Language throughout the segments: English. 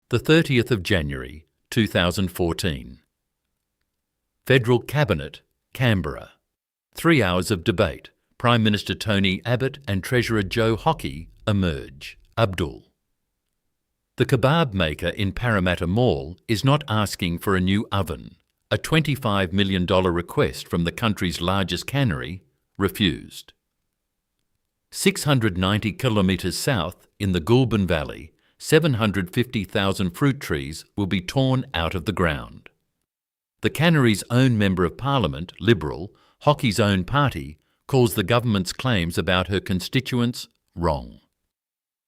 the 30th of January, 2014. Federal Cabinet, Canberra. 3 hours of debate. Prime Minister Tony Abbott and Treasurer Joe Hockey emerge. Abdul. The kebab maker in Parramatta Mall is not asking for a new oven. A $25 million request from the country's largest cannery refused. 690 kilometres south, in the Goulburn Valley, 750,000 fruit trees will be torn out of the ground. The cannery's own Member of Parliament, Liberal, Hockey's own party, calls the government's claims about her constituents wrong.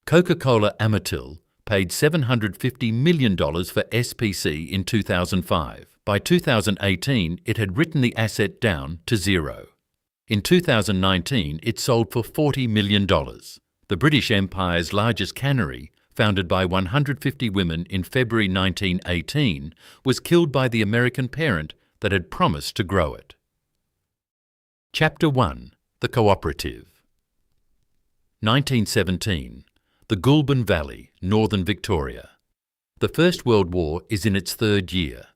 Coca-Cola Amatil paid $750 million for SPC in 2005. By 2018, it had written the asset down to zero. In 2019, it sold for $40 million. The British Empire's largest cannery, founded by 150 women in February 1918, was killed by the American parent that had promised to grow it. Chapter 1. The Cooperative. 1917. The Goulburn Valley, Northern Victoria. The First World War is in its third year.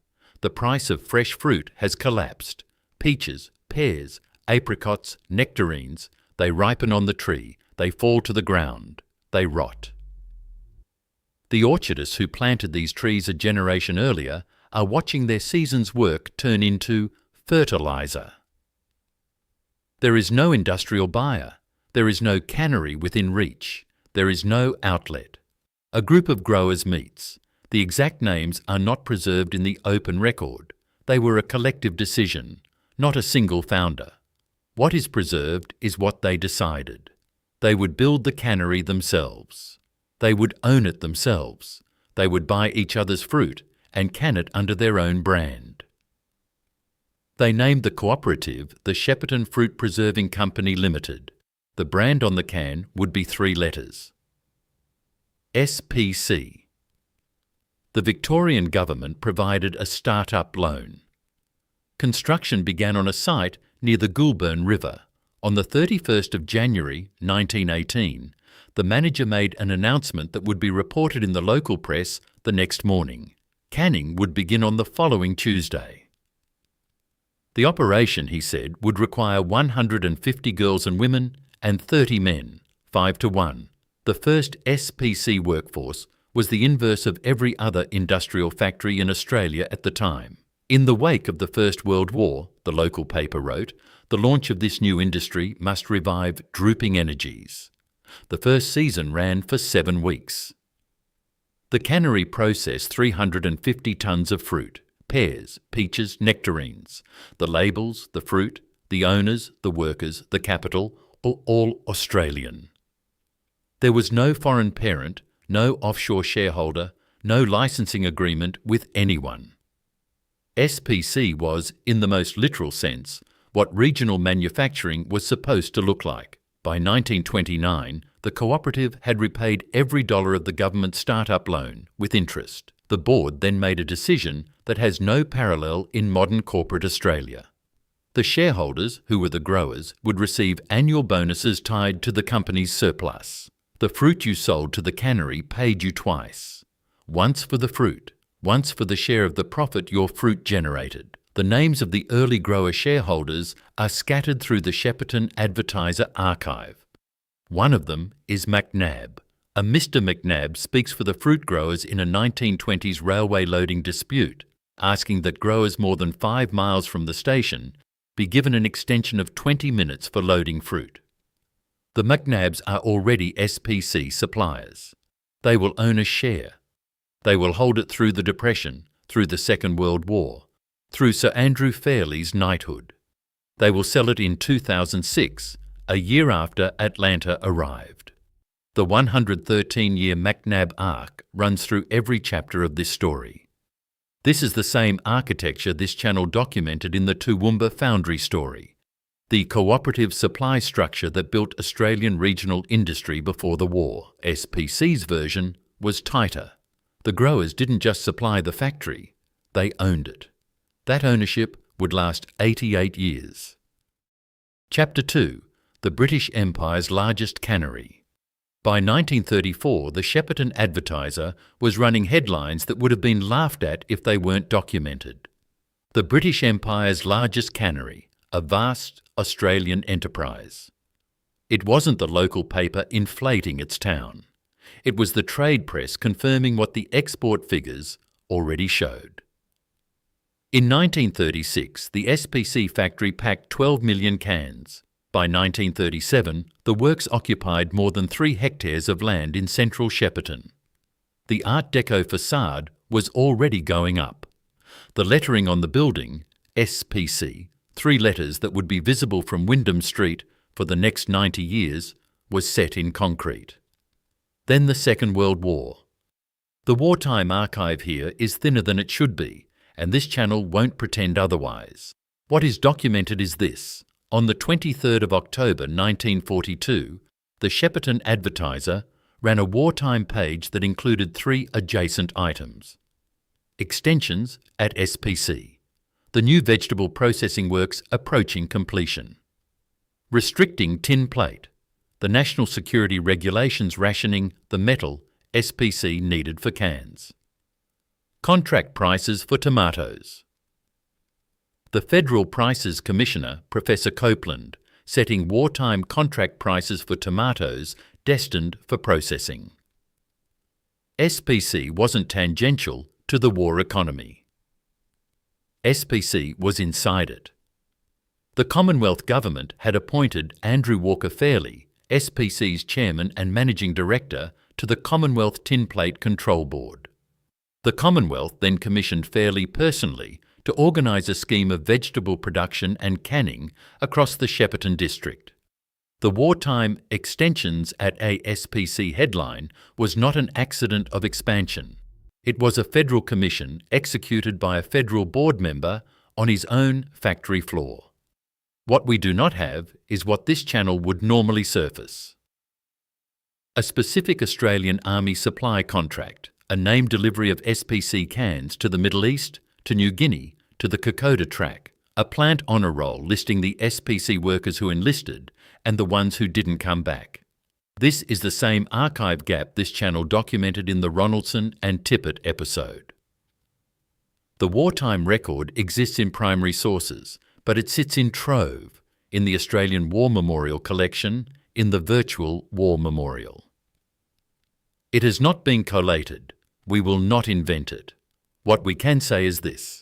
The price of fresh fruit has collapsed. Peaches, pears, apricots, nectarines, they ripen on the tree, they fall to the ground, they rot. The orchardists who planted these trees a generation earlier are watching their season's work turn into fertiliser. There is no industrial buyer. There is no cannery within reach. There is no outlet. A group of growers meets. The exact names are not preserved in the open record. They were a collective decision, not a single founder. What is preserved is what they decided. They would build the cannery themselves. They would own it themselves. They would buy each other's fruit and can it under their own brand. They named the cooperative the Shepparton Fruit Preserving Company Limited. The brand on the can would be 3 letters. SPC. The Victorian government provided a start-up loan. Construction began on a site near the Goulburn River. On the 31st of January 1918, the manager made an announcement that would be reported in the local press the next morning. Canning would begin on the following Tuesday. The operation, he said, would require 150 girls and women and 30 men, 5 to 1. The first SPC workforce was the inverse of every other industrial factory in Australia at the time. In the wake of the First World War, the local paper wrote, the launch of this new industry must revive drooping energies. The first season ran for 7 weeks. The cannery processed 350 tonnes of fruit, pears, peaches, nectarines. The labels, the fruit, the owners, the workers, the capital, all Australian. There was no foreign parent, no offshore shareholder, no licensing agreement with anyone. SPC was, in the most literal sense, what regional manufacturing was supposed to look like. By 1929, the cooperative had repaid every dollar of the government start-up loan with interest. The board then made a decision that has no parallel in modern corporate Australia. The shareholders, who were the growers, would receive annual bonuses tied to the company's surplus. The fruit you sold to the cannery paid you twice. Once for the fruit, once for the share of the profit your fruit generated. The names of the early grower shareholders are scattered through the Shepparton Advertiser archive. One of them is McNab. A Mr. McNab speaks for the fruit growers in a 1920s railway loading dispute, asking that growers more than 5 miles from the station be given an extension of 20 minutes for loading fruit. The McNabs are already SPC suppliers. They will own a share. They will hold it through the Depression, through the Second World War, through Sir Andrew Fairlie's knighthood. They will sell it in 2006, a year after Atlanta arrived. The 113-year McNab arc runs through every chapter of this story. This is the same architecture this channel documented in the Toowoomba Foundry story, the cooperative supply structure that built Australian regional industry before the war. SPC's version was tighter. The growers didn't just supply the factory, they owned it. That ownership would last 88 years. Chapter 2. The British Empire's largest cannery. By 1934, the Shepparton Advertiser was running headlines that would have been laughed at if they weren't documented. The British Empire's largest cannery, a vast Australian enterprise. It wasn't the local paper inflating its town. It was the trade press confirming what the export figures already showed. In 1936, the SPC factory packed 12 million cans. By 1937, the works occupied more than 3 hectares of land in central Shepparton. The Art Deco facade was already going up. The lettering on the building, SPC, 3 letters that would be visible from Wyndham Street for the next 90 years, was set in concrete. Then the Second World War. The wartime archive here is thinner than it should be, and this channel won't pretend otherwise. What is documented is this. On the 23rd of October 1942, the Shepparton Advertiser ran a wartime page that included 3 adjacent items. Extensions at SPC. The new vegetable processing works approaching completion. Restricting tin plate. The national security regulations rationing the metal SPC needed for cans. Contract prices for tomatoes. The Federal Prices Commissioner, Professor Copeland, setting wartime contract prices for tomatoes destined for processing. SPC wasn't tangential to the war economy. SPC was inside it. The Commonwealth Government had appointed Andrew Walker Fairley, SPC's chairman and managing director, to the Commonwealth Tin Plate Control Board. The Commonwealth then commissioned Fairley personally to organise a scheme of vegetable production and canning across the Shepparton district. The wartime extensions at a SPC headline was not an accident of expansion. It was a federal commission executed by a federal board member on his own factory floor. What we do not have is what this channel would normally surface. A specific Australian Army supply contract, a named delivery of SPC cans to the Middle East, to New Guinea, to the Kokoda track, a plant honour roll listing the SPC workers who enlisted and the ones who didn't come back. This is the same archive gap this channel documented in the Ronaldson and Tippett episode. The wartime record exists in primary sources, but it sits in trove, in the Australian War Memorial collection, in the virtual War Memorial. It has not been collated. We will not invent it. What we can say is this.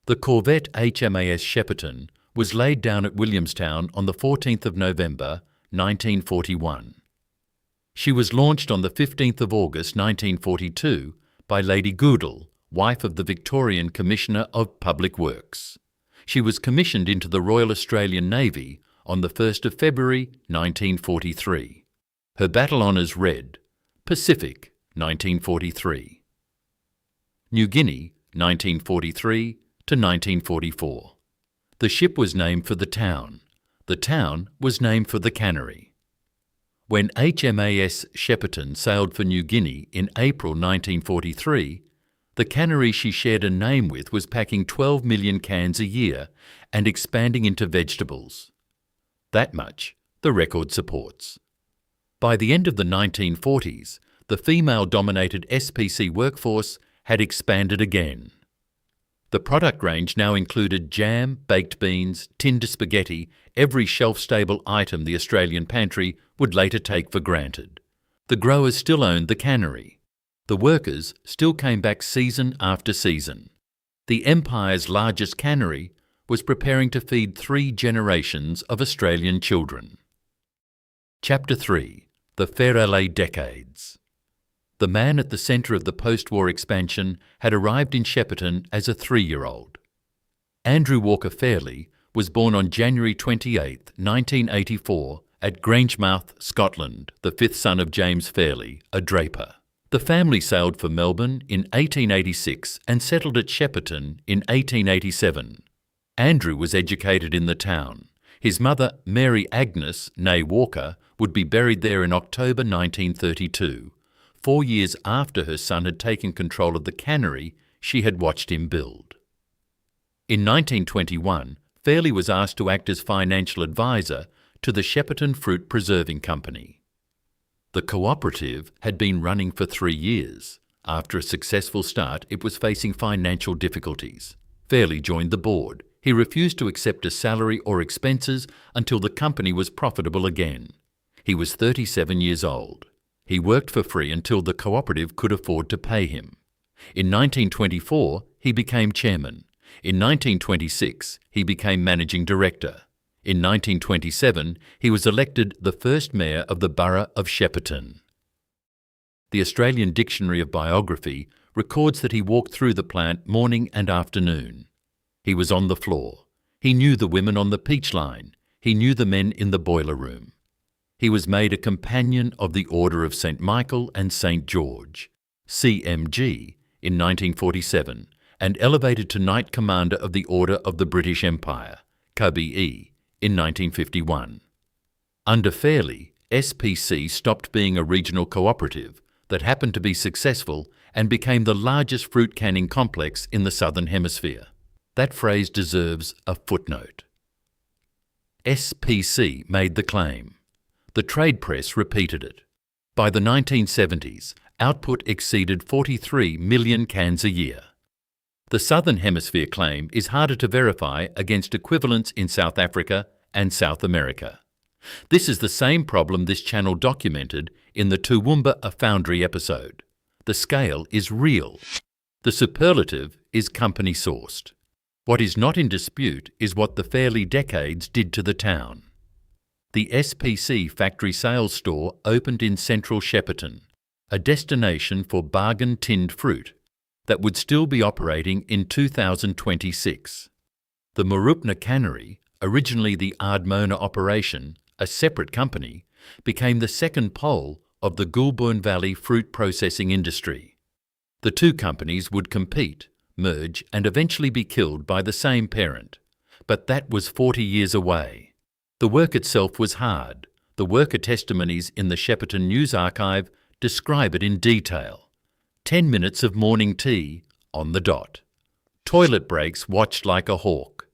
The corvette HMAS Shepparton was laid down at Williamstown on the 14th of November, 1941. She was launched on the 15th of August 1942 by Lady Goodall, wife of the Victorian Commissioner of Public Works. She was commissioned into the Royal Australian Navy on the 1st of February 1943. Her battle honours read, Pacific, 1943. New Guinea, 1943 to 1944. The ship was named for the town. The town was named for the cannery. When HMAS Shepparton sailed for New Guinea in April 1943, the cannery she shared a name with was packing 12 million cans a year and expanding into vegetables. That much the record supports. By the end of the 1940s, the female-dominated SPC workforce had expanded again. The product range now included jam, baked beans, tinned spaghetti, every shelf-stable item the Australian pantry would later take for granted. The growers still owned the cannery. The workers still came back season after season. The Empire's largest cannery was preparing to feed 3 generations of Australian children. Chapter 3. The Fairalay Decades. The man at the centre of the post-war expansion had arrived in Shepparton as a 3-year-old. Andrew Walker Fairley was born on January 28, 1984, at Grangemouth, Scotland, the 5th son of James Fairley, a draper. The family sailed for Melbourne in 1886 and settled at Shepparton in 1887. Andrew was educated in the town. His mother, Mary Agnes, née Walker, would be buried there in October 1932, 4 years after her son had taken control of the cannery she had watched him build. In 1921, Fairley was asked to act as financial advisor to the Shepparton Fruit Preserving Company. The cooperative had been running for 3 years. After a successful start, it was facing financial difficulties. Fairley joined the board. He refused to accept a salary or expenses until the company was profitable again. He was 37 years old. He worked for free until the cooperative could afford to pay him. In 1924, he became chairman. In 1926, he became managing director. In 1927, he was elected the first mayor of the borough of Shepparton. The Australian Dictionary of Biography records that he walked through the plant morning and afternoon. He was on the floor. He knew the women on the peach line. He knew the men in the boiler room. He was made a Companion of the Order of St. Michael and St. George, CMG, in 1947, and elevated to Knight Commander of the Order of the British Empire, KBE, in 1951. Under Fairley, SPC stopped being a regional cooperative that happened to be successful and became the largest fruit canning complex in the Southern Hemisphere. That phrase deserves a footnote. SPC made the claim. The trade press repeated it. By the 1970s, output exceeded 43 million cans a year. The Southern Hemisphere claim is harder to verify against equivalents in South Africa and South America. This is the same problem this channel documented in the Toowoomba A Foundry episode. The scale is real. The superlative is company-sourced. What is not in dispute is what the Fairley decades did to the town. The SPC Factory Sales store opened in central Shepparton, a destination for bargain tinned fruit that would still be operating in 2026. The Mooroopna cannery, originally the Ardmona operation, a separate company, became the second pole of the Goulburn Valley fruit processing industry. The two companies would compete, merge, and eventually be killed by the same parent, but that was 40 years away. The work itself was hard. The worker testimonies in the Shepparton News Archive describe it in detail. 10 minutes of morning tea on the dot. Toilet breaks watched like a hawk.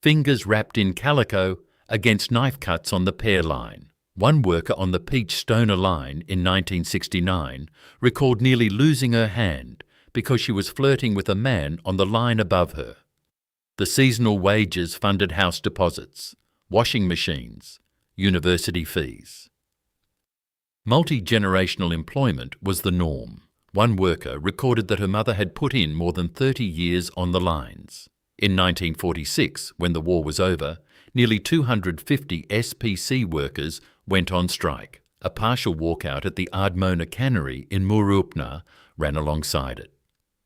Fingers wrapped in calico against knife cuts on the pear line. One worker on the peach stoner line in 1969 recalled nearly losing her hand because she was flirting with a man on the line above her. The seasonal wages funded house deposits, washing machines, university fees. Multi-generational employment was the norm. One worker recorded that her mother had put in more than 30 years on the lines. In 1946, when the war was over, nearly 250 SPC workers went on strike. A partial walkout at the Ardmona cannery in Mooroopna ran alongside it.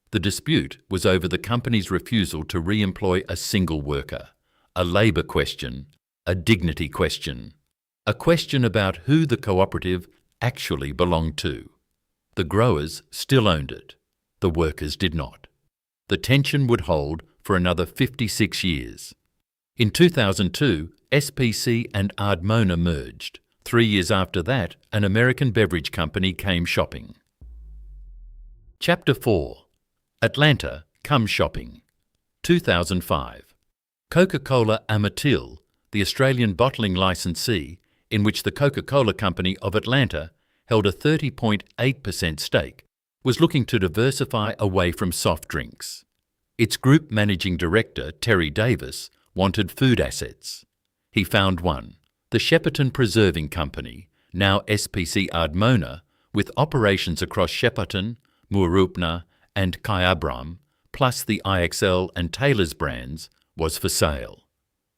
The dispute was over the company's refusal to re-employ a single worker, a labour question, a dignity question, a question about who the cooperative actually belonged to. The growers still owned it. The workers did not. The tension would hold for another 56 years. In 2002, SPC and Ardmona merged. 3 years after that, an American beverage company came shopping. Chapter 4. Atlanta Come Shopping. 2005. Coca-Cola Amatil, the Australian bottling licensee, in which the Coca-Cola Company of Atlanta held a 30.8% stake, was looking to diversify away from soft drinks. Its group managing director, Terry Davis, wanted food assets. He found one, the Shepparton Preserving Company, now SPC Ardmona, with operations across Shepparton, Mooroopna and Kyabram, plus the IXL and Taylor's brands, was for sale.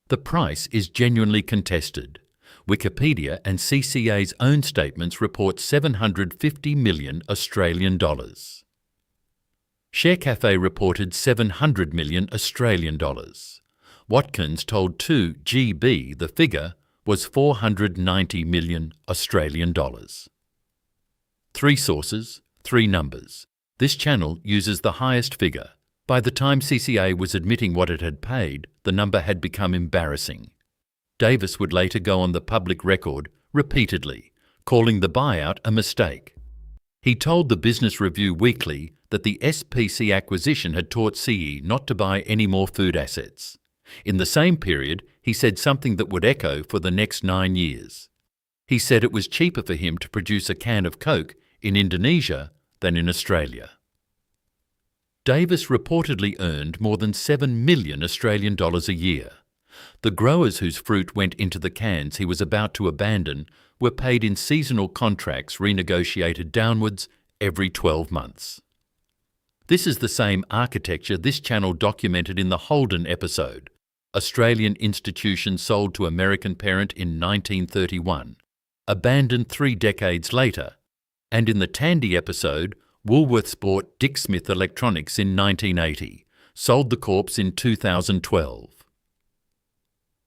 The price is genuinely contested. Wikipedia and CCA's own statements report 750 million Australian dollars. ShareCafe reported 700 million Australian dollars. Watkins told 2GB the figure was 490 million Australian dollars. 3 sources, 3 numbers. This channel uses the highest figure. By the time CCA was admitting what it had paid, the number had become embarrassing. Davis would later go on the public record repeatedly, calling the buyout a mistake. He told the Business Review Weekly that the SPC acquisition had taught CE not to buy any more food assets. In the same period, he said something that would echo for the next 9 years. He said it was cheaper for him to produce a can of Coke in Indonesia than in Australia. Davis reportedly earned more than 7 million Australian dollars a year. The growers whose fruit went into the cans he was about to abandon were paid in seasonal contracts renegotiated downwards every 12 months. This is the same architecture this channel documented in the Holden episode, Australian institution sold to American parent in 1931, abandoned 3 decades later, and in the Tandy episode, Woolworths bought Dick Smith Electronics in 1980, sold the corpse in 2012.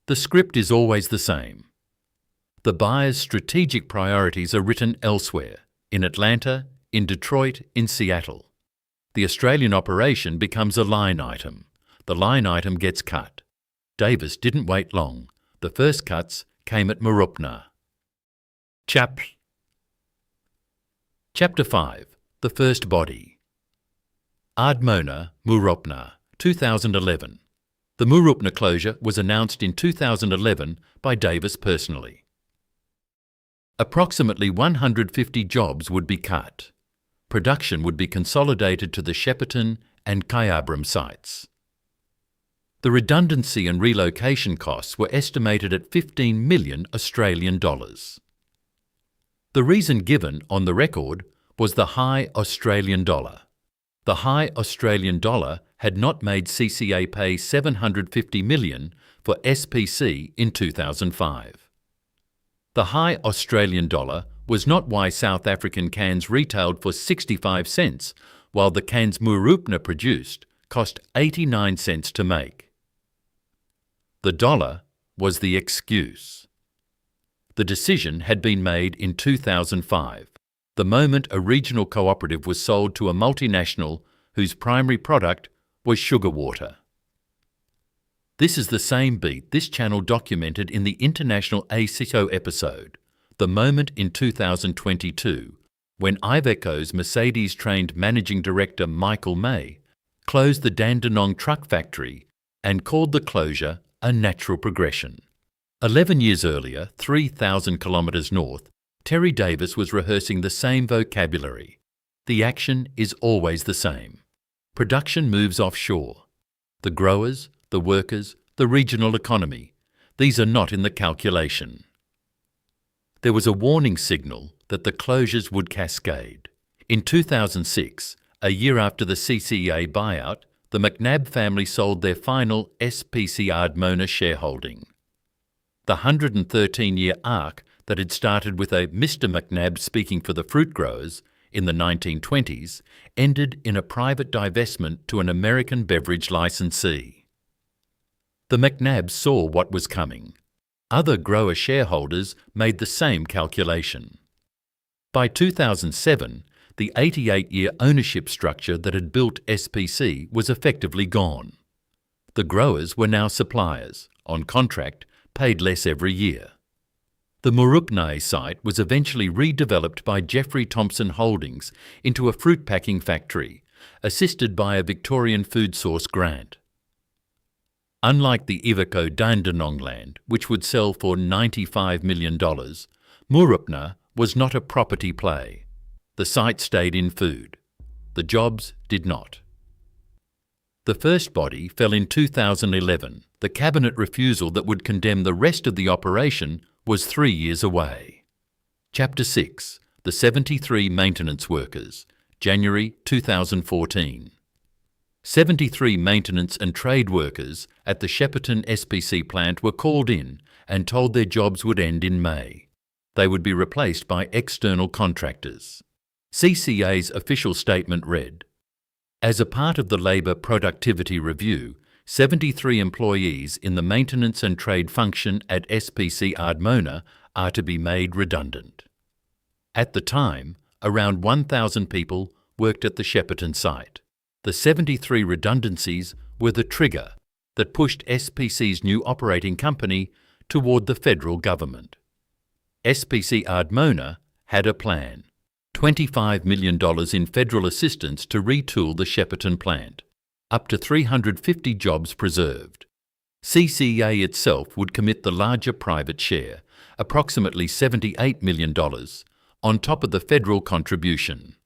The script is always the same. The buyer's strategic priorities are written elsewhere, in Atlanta, in Detroit, in Seattle. The Australian operation becomes a line item. The line item gets cut. Davis didn't wait long. The first cuts came at Mooroopna. Chapter 5. The First Body. Ardmona, Mooroopna, 2011. The Mooroopna closure was announced in 2011 by Davis personally. Approximately 150 jobs would be cut. Production would be consolidated to the Shepparton and Kyabram sites. The redundancy and relocation costs were estimated at 15 million Australian dollars. The reason given on the record was the high Australian dollar. The high Australian dollar had not made CCA pay $750 million for SPC in 2005. The high Australian dollar was not why South African cans retailed for 65 cents, while the cans Mooroopna produced cost 89 cents to make. The dollar was the excuse. The decision had been made in 2005, the moment a regional cooperative was sold to a multinational whose primary product was sugar water. This is the same beat this channel documented in the International ACITO episode, the moment in 2022 when Iveco's Mercedes-trained managing director Michael May closed the Dandenong truck factory and called the closure a natural progression. 11 years earlier, 3,000 kilometres north, Terry Davis was rehearsing the same vocabulary. The action is always the same. Production moves offshore. The growers, the workers, the regional economy, these are not in the calculation. There was a warning signal that the closures would cascade. In 2006, a year after the CCA buyout, the McNab family sold their final SPC Ardmona shareholding. The 113-year arc that had started with a Mr. McNab speaking for the fruit growers in the 1920s ended in a private divestment to an American beverage licensee. The McNabs saw what was coming. Other grower shareholders made the same calculation. By 2007, the 88-year ownership structure that had built SPC was effectively gone. The growers were now suppliers, on contract, paid less every year. The Mooroopna site was eventually redeveloped by Jeffrey Thompson Holdings into a fruit packing factory, assisted by a Victorian Food Source grant. Unlike the Iveco Dandenong land, which would sell for $95 million, Mooroopna was not a property play. The site stayed in food. The jobs did not. The first body fell in 2011. The cabinet refusal that would condemn the rest of the operation was 3 years away. Chapter 6. The 73 Maintenance Workers, January 2014. 73 maintenance and trade workers at the Shepparton SPC plant were called in and told their jobs would end in May. They would be replaced by external contractors. CCA's official statement read, "As a part of the labour productivity review, 73 employees in the maintenance and trade function at SPC Ardmona are to be made redundant." At the time, around 1,000 people worked at the Shepparton site. The 73 redundancies were the trigger that pushed SPC's new operating company toward the federal government. SPC Ardmona had a plan. $25 million in federal assistance to retool the Shepparton plant. Up to 350 jobs preserved. CCA itself would commit the larger private share, approximately $78 million, on top of the federal contribution.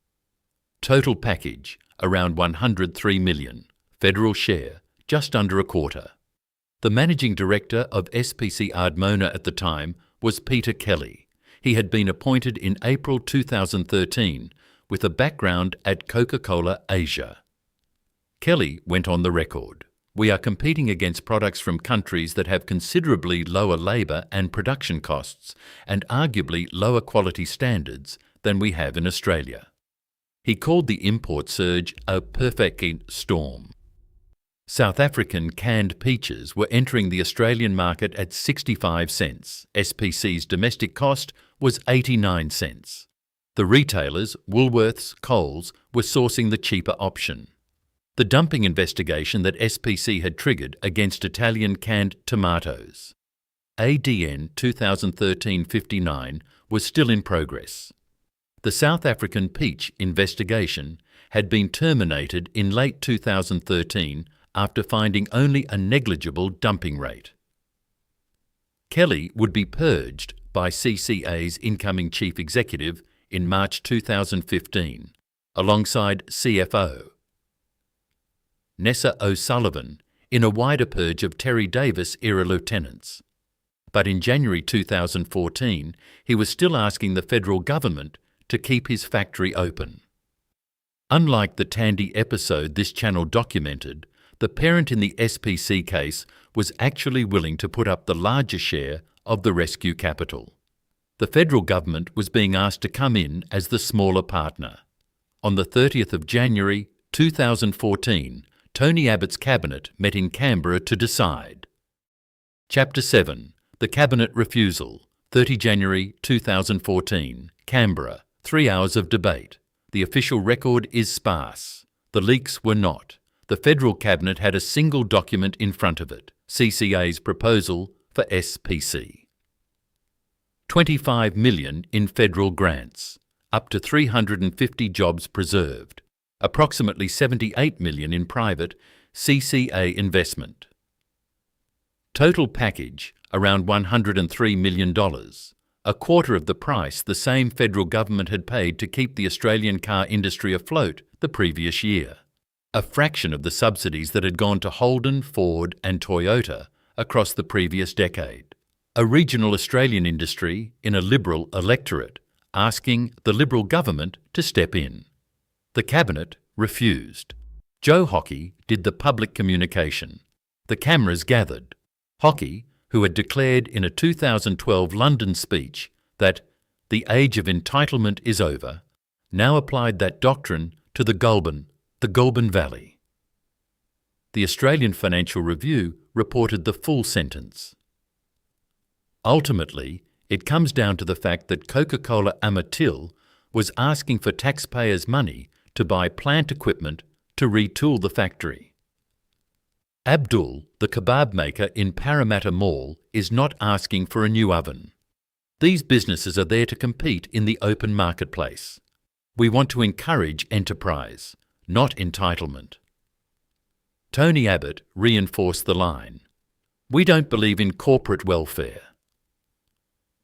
Total package, around $103 million. Federal share, just under a quarter. The managing director of SPC Ardmona at the time was Peter Kelly. He had been appointed in April 2013 with a background at Coca-Cola Asia. Kelly went on the record. We are competing against products from countries that have considerably lower labour and production costs and arguably lower quality standards than we have in Australia. He called the import surge a perfect storm. South African canned peaches were entering the Australian market at 65 cents. SPC's domestic cost was 89 cents. The retailers, Woolworths, Coles, were sourcing the cheaper option. The dumping investigation that SPC had triggered against Italian canned tomatoes, ADN 2013-59, was still in progress. The South African peach investigation had been terminated in late 2013 after finding only a negligible dumping rate. Kelly would be purged by CCA's incoming chief executive in March 2015, alongside CFO Nessa O'Sullivan, in a wider purge of Terry Davis-era lieutenants. But in January 2014, he was still asking the federal government to keep his factory open. Unlike the Tandy episode this channel documented, the parent in the SPC case was actually willing to put up the larger share of the rescue capital. The federal government was being asked to come in as the smaller partner. On the 30th of January 2014, Tony Abbott's cabinet met in Canberra to decide. Chapter 7. The Cabinet Refusal. 30 January 2014. Canberra. 3 hours of debate. The official record is sparse. The leaks were not. The federal cabinet had a single document in front of it, CCA's proposal for SPC. 25 million in federal grants, up to 350 jobs preserved, approximately 78 million in private CCA investment. Total package, around $103 million, a quarter of the price the same federal government had paid to keep the Australian car industry afloat the previous year. A fraction of the subsidies that had gone to Holden, Ford and Toyota across the previous decade. A regional Australian industry in a Liberal electorate asking the Liberal government to step in. The Cabinet refused. Joe Hockey did the public communication. The cameras gathered. Hockey, who had declared in a 2012 London speech that the age of entitlement is over, now applied that doctrine to the Goulburn Valley. The Australian Financial Review reported the full sentence. Ultimately, it comes down to the fact that Coca-Cola Amatil was asking for taxpayers' money to buy plant equipment to retool the factory. Abdul, the kebab maker in Parramatta Mall, is not asking for a new oven. These businesses are there to compete in the open marketplace. We want to encourage enterprise, not entitlement. Tony Abbott reinforced the line. We don't believe in corporate welfare.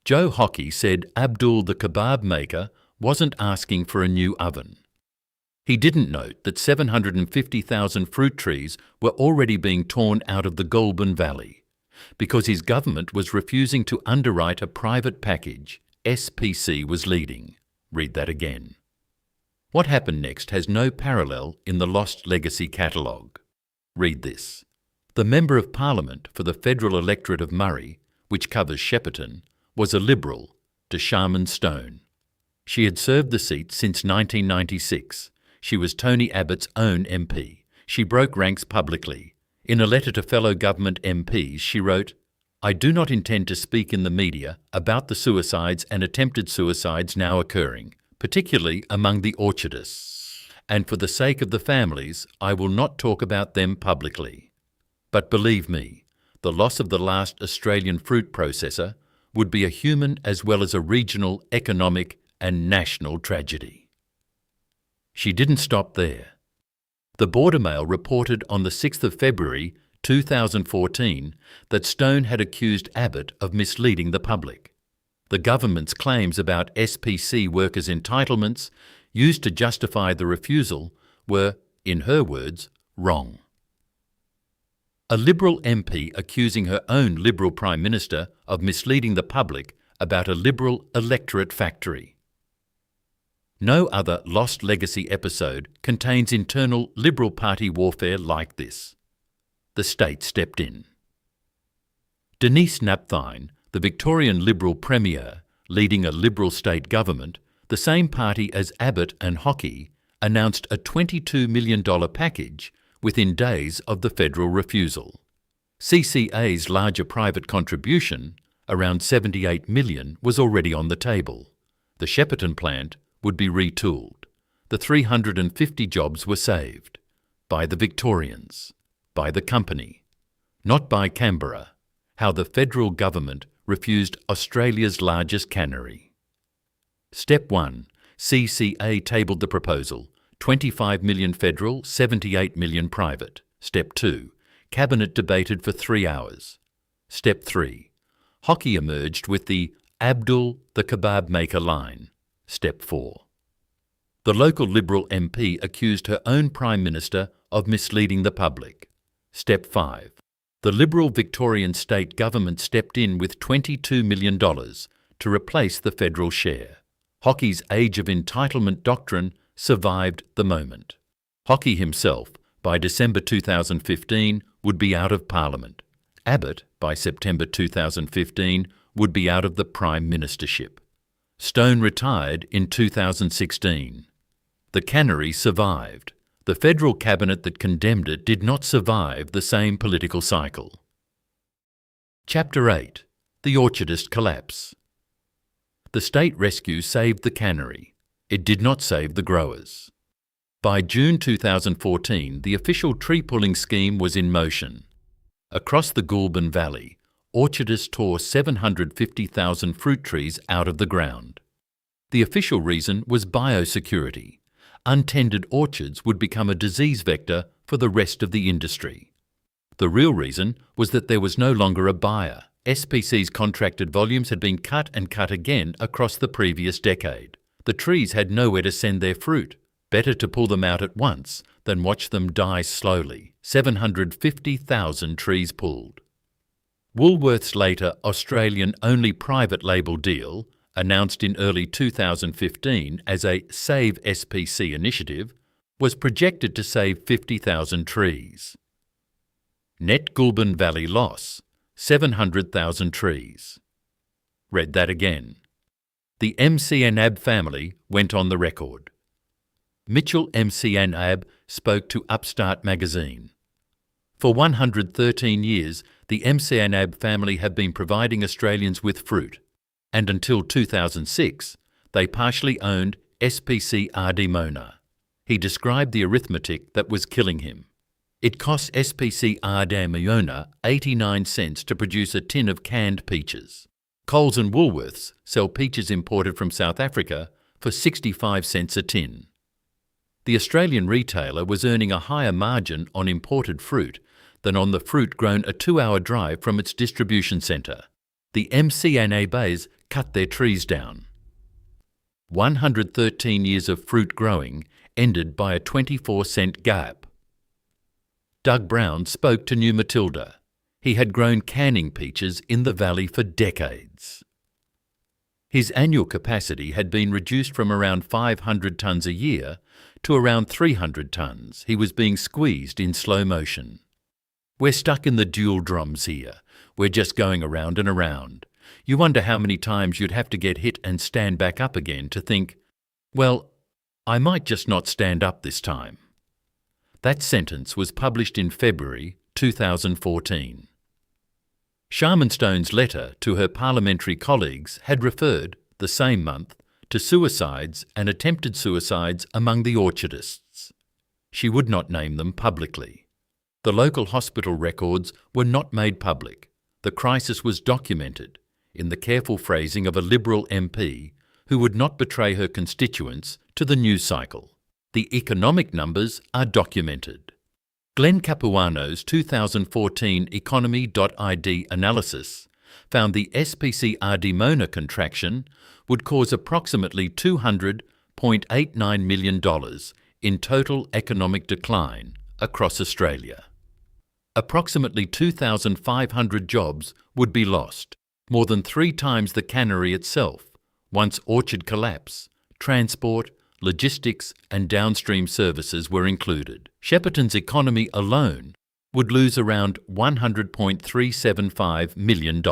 Joe Hockey said Abdul the kebab maker wasn't asking for a new oven. He didn't note that 750,000 fruit trees were already being torn out of the Goulburn Valley because his government was refusing to underwrite a private package SPC was leading. Read that again. What happened next has no parallel in the Lost Legacy catalogue. Read this. The Member of Parliament for the federal electorate of Murray, which covers Shepparton, was a Liberal, Desharman Stone. She had served the seat since 1996. She was Tony Abbott's own MP. She broke ranks publicly. In a letter to fellow government MPs, she wrote, I do not intend to speak in the media about the suicides and attempted suicides now occurring, particularly among the orchardists. And for the sake of the families, I will not talk about them publicly. But believe me, the loss of the last Australian fruit processor would be a human as well as a regional, economic and national tragedy. She didn't stop there. The Border Mail reported on the 6th of February 2014 that Stone had accused Abbott of misleading the public. The government's claims about SPC workers' entitlements, used to justify the refusal, were, in her words, wrong. A Liberal MP accusing her own Liberal Prime Minister of misleading the public about a Liberal electorate factory. No other lost legacy episode contains internal Liberal Party warfare like this. The state stepped in. Denise Napthine, the Victorian Liberal Premier, leading a Liberal state government, the same party as Abbott and Hockey, announced a $22 million package within days of the federal refusal. CCA's larger private contribution, around $78 million, was already on the table. The Shepparton plant would be retooled. The 350 jobs were saved. By the Victorians. By the company. Not by Canberra. How the federal government refused Australia's largest cannery. Step 1. CCA tabled the proposal. 25 million federal, 78 million private. Step 2. Cabinet debated for 3 hours. Step 3. Hockey emerged with the Abdul, the kebab maker line. Step 4. The local Liberal MP accused her own Prime Minister of misleading the public. Step 5. The Liberal Victorian state government stepped in with $22 million to replace the federal share. Hockey's age of entitlement doctrine survived the moment. Hockey himself, by December 2015, would be out of Parliament. Abbott, by September 2015, would be out of the Prime Ministership. Stone retired in 2016. The cannery survived. The federal cabinet that condemned it did not survive the same political cycle. Chapter 8. The orchardist collapse. The state rescue saved the cannery. It did not save the growers. By June 2014, the official tree-pulling scheme was in motion. Across the Goulburn Valley, orchardists tore 750,000 fruit trees out of the ground. The official reason was biosecurity. Untended orchards would become a disease vector for the rest of the industry. The real reason was that there was no longer a buyer. SPC's contracted volumes had been cut and cut again across the previous decade. The trees had nowhere to send their fruit. Better to pull them out at once than watch them die slowly. 750,000 trees pulled. Woolworth's later Australian-only private label deal, announced in early 2015 as a Save SPC initiative, was projected to save 50,000 trees. Net Goulburn Valley loss, 700,000 trees. Read that again. The McNab family went on the record. Mitchell McNab spoke to Upstart magazine. For 113 years, the McNab family have been providing Australians with fruit, and until 2006, they partially owned SPC Ardimona. He described the arithmetic that was killing him. It cost SPC Ardimona 89 cents to produce a tin of canned peaches. Coles and Woolworths sell peaches imported from South Africa for 65 cents a tin. The Australian retailer was earning a higher margin on imported fruit than on the fruit grown a 2-hour drive from its distribution centre. The McNabs cut their trees down. 113 years of fruit growing ended by a 24-cent gap. Doug Brown spoke to New Matilda. He had grown canning peaches in the valley for decades. His annual capacity had been reduced from around 500 tonnes a year to around 300 tonnes. He was being squeezed in slow motion. We're stuck in the dual drums here. We're just going around and around. You wonder how many times you'd have to get hit and stand back up again to think, well, I might just not stand up this time. That sentence was published in February 2014. Sharmanstone's letter to her parliamentary colleagues had referred, the same month, to suicides and attempted suicides among the orchardists. She would not name them publicly. The local hospital records were not made public. The crisis was documented, in the careful phrasing of a Liberal MP who would not betray her constituents to the news cycle. The economic numbers are documented. Glenn Capuano's 2014 Economy.id analysis found the SPC Ardimona contraction would cause approximately $200.89 million in total economic decline across Australia. Approximately 2,500 jobs would be lost, more than 3 times the cannery itself, once orchard collapse, transport, logistics and downstream services were included. Shepparton's economy alone would lose around $100.375 million.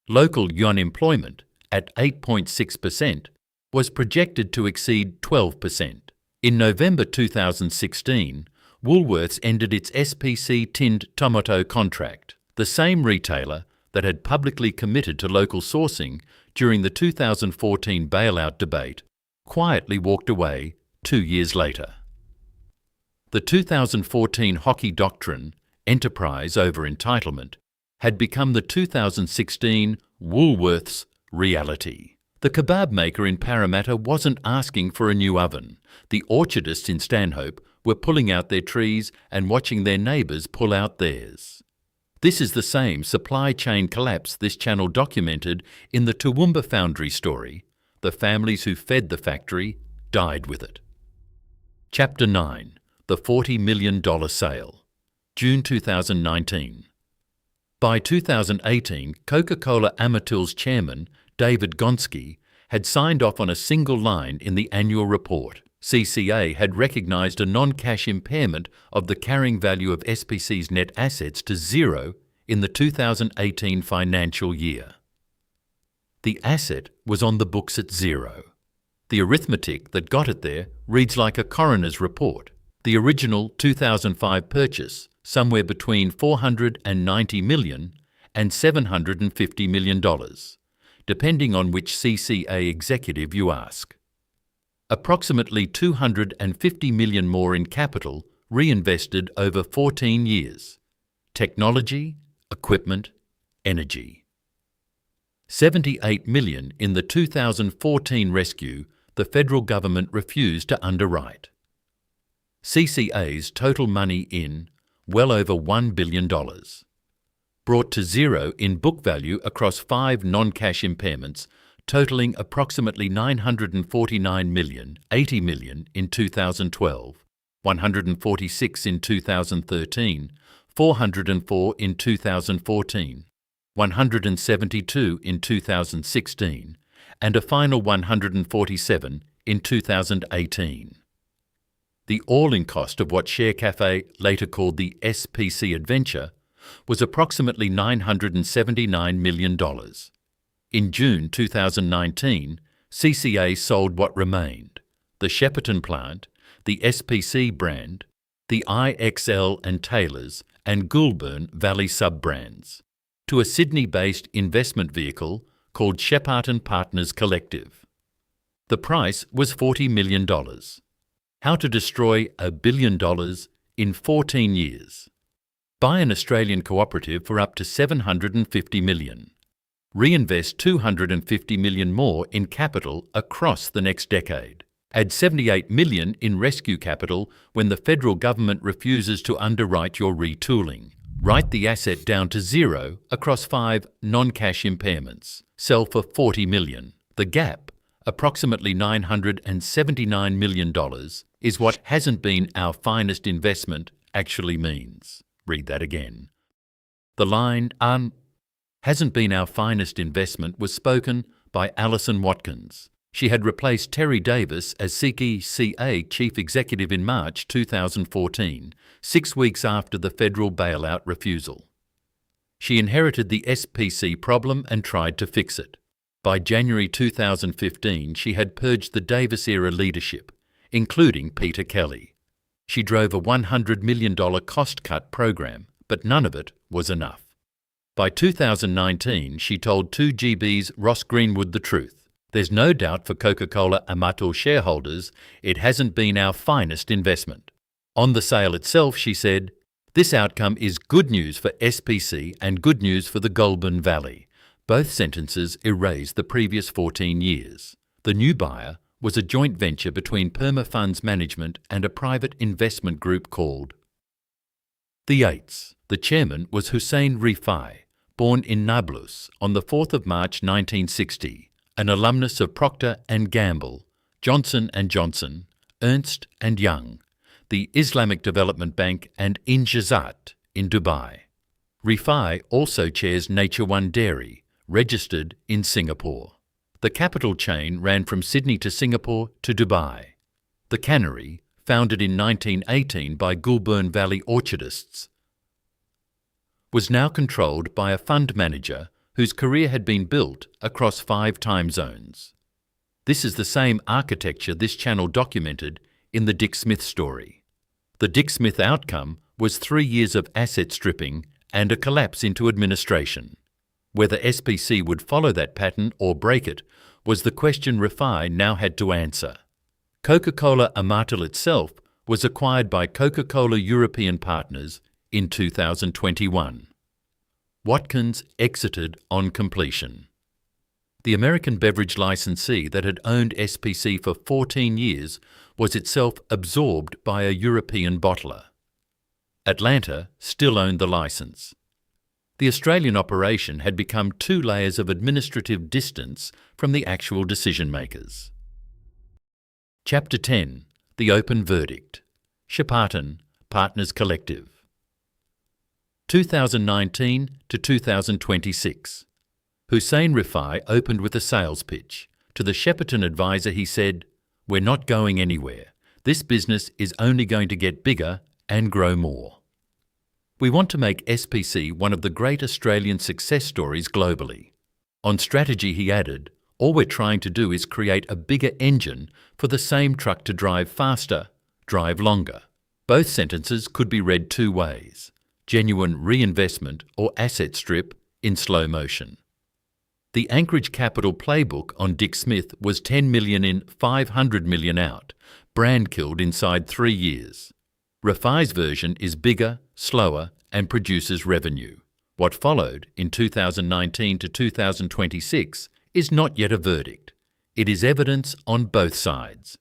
Local unemployment, at 8.6%, was projected to exceed 12%. In November 2016, Woolworths ended its SPC tinned tomato contract. The same retailer that had publicly committed to local sourcing during the 2014 bailout debate quietly walked away 2 years later. The 2014 hockey doctrine, enterprise over entitlement, had become the 2016 Woolworths reality. The kebab maker in Parramatta wasn't asking for a new oven. The orchardists in Stanhope were pulling out their trees and watching their neighbours pull out theirs. This is the same supply chain collapse this channel documented in the Toowoomba Foundry story. The families who fed the factory died with it. Chapter 9. The $40 million sale. June 2019. By 2018, Coca-Cola Amatil's chairman, David Gonski, had signed off on a single line in the annual report. CCA had recognised a non-cash impairment of the carrying value of SPC's net assets to zero in the 2018 financial year. The asset was on the books at zero. The arithmetic that got it there reads like a coroner's report. The original 2005 purchase, somewhere between $490 million and $750 million, depending on which CCA executive you ask. Approximately $250 million more in capital reinvested over 14 years. Technology, equipment, energy. $78 million in the 2014 rescue the federal government refused to underwrite. CCA's total money in, well over $1 billion. Brought to zero in book value across 5 non-cash impairments, totalling approximately $949 million, $80 million in 2012, $146 in 2013, $404 in 2014, $172 in 2016, and a final $147 in 2018. The all-in cost of what Share Cafe later called the SPC Adventure was approximately $979 million. In June 2019, CCA sold what remained: the Shepparton plant, the SPC brand, the IXL and Taylors and Goulburn Valley sub-brands, to a Sydney-based investment vehicle called Shepparton Partners Collective. The price was $40 million. How to destroy $1 billion in 14 years. Buy an Australian cooperative for up to $750 million. Reinvest $250 million more in capital across the next decade. Add $78 million in rescue capital when the federal government refuses to underwrite your retooling. Write the asset down to zero across 5 non-cash impairments. Sell for $40 million. The gap, approximately $979 million, is what hasn't been our finest investment actually means. Read that again. The line, hasn't been our finest investment, was spoken by Alison Watkins. She had replaced Terry Davis as CCA Chief Executive in March 2014, 6 weeks after the federal bailout refusal. She inherited the SPC problem and tried to fix it. By January 2015, she had purged the Davis-era leadership, including Peter Kelly. She drove a $100 million cost-cut program, but none of it was enough. By 2019, she told 2GB's Ross Greenwood the truth. There's no doubt for Coca-Cola Amatil shareholders, it hasn't been our finest investment. On the sale itself, she said, this outcome is good news for SPC and good news for the Goulburn Valley. Both sentences erase the previous 14 years. The new buyer was a joint venture between Perma Funds Management and a private investment group called The Eights. The chairman was Hussein Rifai, born in Nablus on the 4th of March 1960, an alumnus of Procter & Gamble, Johnson & Johnson, Ernst & Young, the Islamic Development Bank and Injazat in Dubai. Rifai also chairs Nature One Dairy, registered in Singapore. The capital chain ran from Sydney to Singapore to Dubai. The cannery, founded in 1918 by Goulburn Valley orchardists, was now controlled by a fund manager whose career had been built across 5 time zones. This is the same architecture this channel documented in the Dick Smith story. The Dick Smith outcome was 3 years of asset stripping and a collapse into administration. Whether SPC would follow that pattern or break it was the question Rifai now had to answer. Coca-Cola Amatil itself was acquired by Coca-Cola European Partners in 2021. Watkins exited on completion. The American beverage licensee that had owned SPC for 14 years was itself absorbed by a European bottler. Atlanta still owned the license. The Australian operation had become 2 layers of administrative distance from the actual decision-makers. Chapter 10. The Open Verdict. Shepparton, Partners Collective. 2019 to 2026. Hussein Rifai opened with a sales pitch. To the Shepparton advisor he said, "We're not going anywhere. This business is only going to get bigger and grow more. We want to make SPC one of the great Australian success stories globally." On strategy he added, "All we're trying to do is create a bigger engine for the same truck to drive faster, drive longer." Both sentences could be read 2 ways: genuine reinvestment or asset strip in slow motion. The Anchorage Capital playbook on Dick Smith was 10 million in, 500 million out, brand killed inside 3 years. Rifai's version is bigger, slower, and produces revenue. What followed in 2019 to 2026 is not yet a verdict. It is evidence on both sides.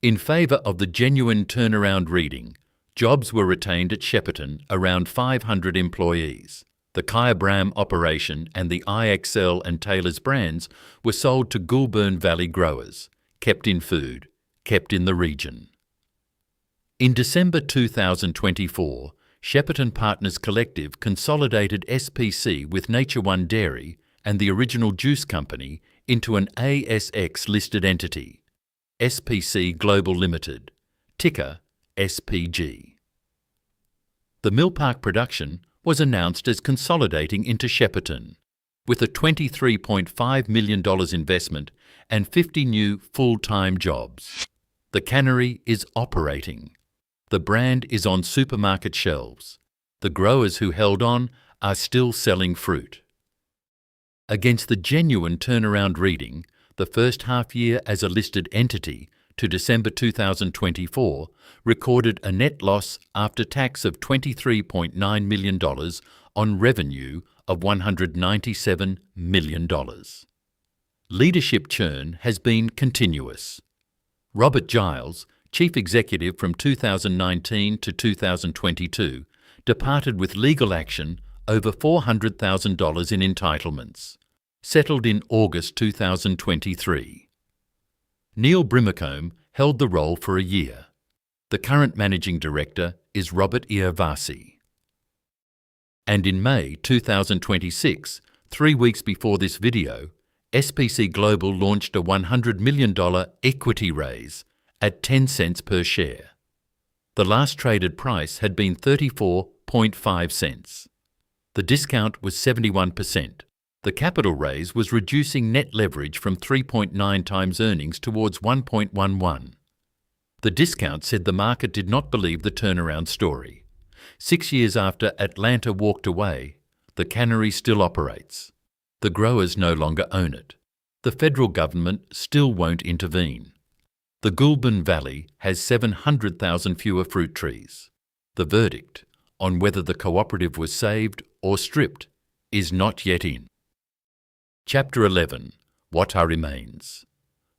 In favour of the genuine turnaround reading, jobs were retained at Shepparton, around 500 employees. The Kaya Bram operation and the IXL and Taylor's brands were sold to Goulburn Valley growers, kept in food, kept in the region. In December 2024, Shepparton Partners Collective consolidated SPC with Nature One Dairy and the original juice company into an ASX-listed entity, SPC Global Limited, ticker SPG. The Mill Park production was announced as consolidating into Shepparton, with a $23.5 million investment and 50 new full-time jobs. The cannery is operating. The brand is on supermarket shelves. The growers who held on are still selling fruit. Against the genuine turnaround reading, the first half year as a listed entity to December 2024 recorded a net loss after tax of $23.9 million on revenue of $197 million. Leadership churn has been continuous. Robert Giles, Chief Executive from 2019 to 2022, departed with legal action over $400,000 in entitlements, settled in August 2023. Neil Brimacombe held the role for a year. The current Managing Director is Robert Iovasi. And in May 2026, 3 weeks before this video, SPC Global launched a $100 million equity raise at 10 cents per share. The last traded price had been 34.5 cents. The discount was 71%. The capital raise was reducing net leverage from 3.9 times earnings towards 1.11. The discount said the market did not believe the turnaround story. 6 years after Atlanta walked away, the cannery still operates. The growers no longer own it. The federal government still won't intervene. The Goulburn Valley has 700,000 fewer fruit trees. The verdict on whether the cooperative was saved or stripped is not yet in. Chapter 11. What remains?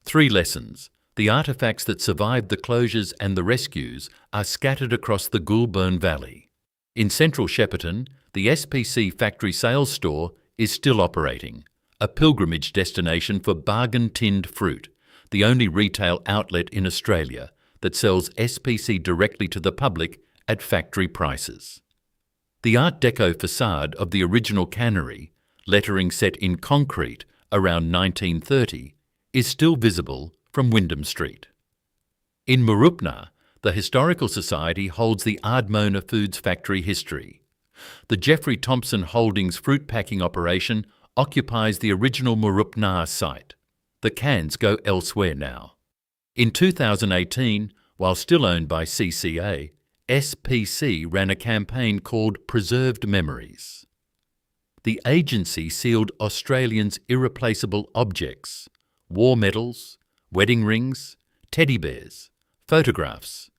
3 lessons. The artefacts that survived the closures and the rescues are scattered across the Goulburn Valley. In central Shepparton, the SPC Factory Sales store is still operating, a pilgrimage destination for bargain tinned fruit, the only retail outlet in Australia that sells SPC directly to the public at factory prices. The Art Deco facade of the original cannery, lettering set in concrete around 1930, is still visible from Wyndham Street. In Mooroopna, the Historical Society holds the Ardmona Foods factory history. The Jeffrey Thompson Holdings fruit packing operation occupies the original Mooroopna site. The cans go elsewhere now. In 2018, while still owned by CCA, SPC ran a campaign called Preserved Memories. The agency sealed Australians' irreplaceable objects, war medals, wedding rings, teddy bears, photographs,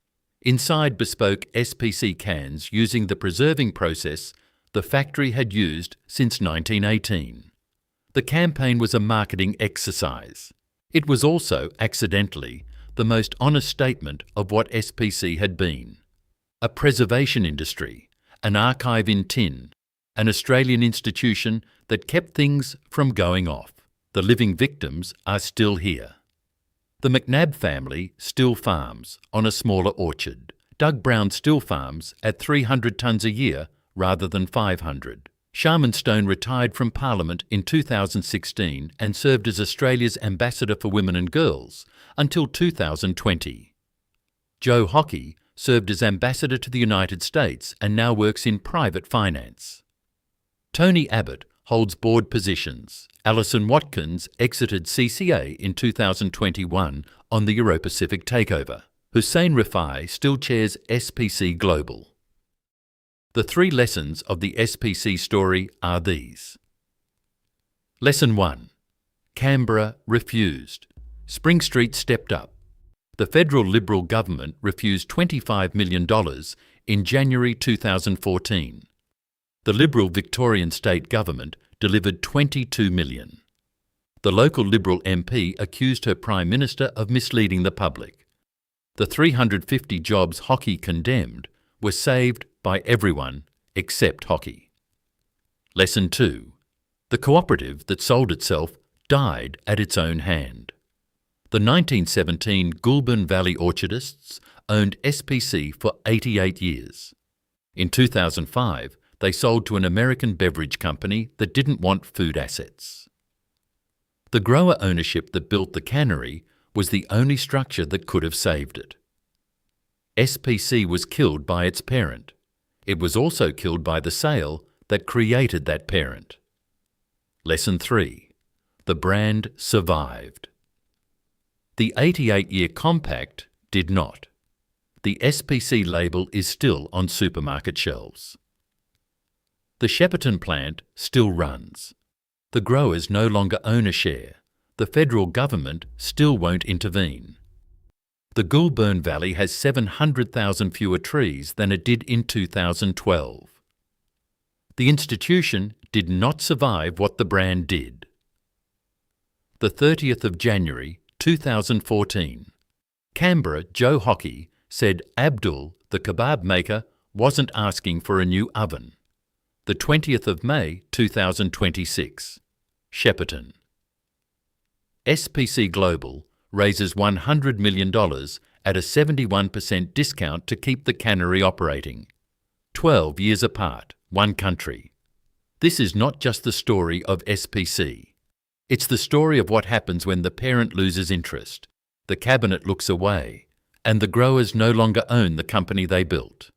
inside bespoke SPC cans using the preserving process the factory had used since 1918. The campaign was a marketing exercise. It was also, accidentally, the most honest statement of what SPC had been. A preservation industry, an archive in tin, an Australian institution that kept things from going off. The living victims are still here. The McNab family still farms on a smaller orchard. Doug Brown still farms at 300 tonnes a year rather than 500. Sharman Stone retired from Parliament in 2016 and served as Australia's Ambassador for Women and Girls until 2020. Joe Hockey served as Ambassador to the United States and now works in private finance. Tony Abbott holds board positions. Alison Watkins exited CCA in 2021 on the Euro-Pacific takeover. Hussein Rifai still chairs SPC Global. The 3 lessons of the SPC story are these. Lesson 1. Canberra refused. Spring Street stepped up. The federal Liberal government refused $25 million in January 2014. The Liberal Victorian state government delivered $22 million. The local Liberal MP accused her Prime Minister of misleading the public. The 350 jobs Hockey condemned were saved by everyone except Hockey. Lesson 2. The cooperative that sold itself died at its own hand. The 1917 Goulburn Valley orchardists owned SPC for 88 years. In 2005, they sold to an American beverage company that didn't want food assets. The grower ownership that built the cannery was the only structure that could have saved it. SPC was killed by its parent. It was also killed by the sale that created that parent. Lesson 3. The brand survived. The 88-year compact did not. The SPC label is still on supermarket shelves. The Shepparton plant still runs. The growers no longer own a share. The federal government still won't intervene. The Goulburn Valley has 700,000 fewer trees than it did in 2012. The institution did not survive what the brand did. The 30th of January 2014. Canberra Joe Hockey said Abdul, the kebab maker, wasn't asking for a new oven. The 20th of May 2026. Shepparton. SPC Global raises $100 million at a 71% discount to keep the cannery operating. 12 years apart, one country. This is not just the story of SPC. It's the story of what happens when the parent loses interest, the cabinet looks away, and the growers no longer own the company they built.